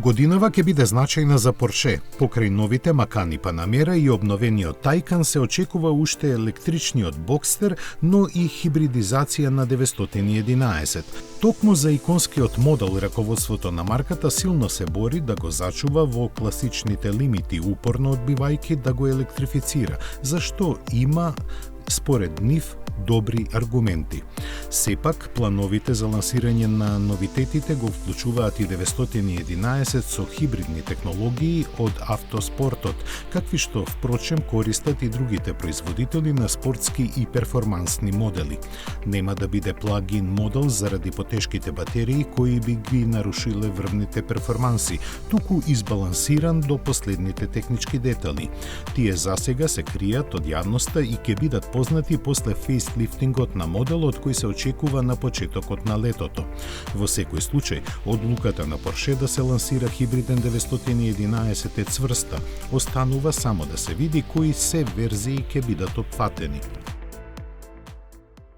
Годинава ќе биде значајна за Порше. Покрај новите Макан и Панамера и обновениот Тајкан се очекува уште електричниот Бокстер, но и хибридизација на 911. Токму за иконскиот модел раководството на марката силно се бори да го зачува во класичните лимити, упорно одбивајќи да го електрифицира, зашто има според нив добри аргументи. Сепак, плановите за лансирање на новитетите го вклучуваат и 911 со хибридни технологии од автоспортот, какви што впрочем користат и другите производители на спортски и перформансни модели. Нема да биде плагин модел заради потешките батерии кои би ги нарушиле врвните перформанси, туку избалансиран до последните технички детали. Тие засега се кријат од јавноста и ќе бидат познати после фейслифтингот на моделот кој се очекува на почетокот на летото. Во секој случај, одлуката на Порше да се лансира хибриден 911 е цврста. Останува само да се види кои се верзии ќе бидат опфатени.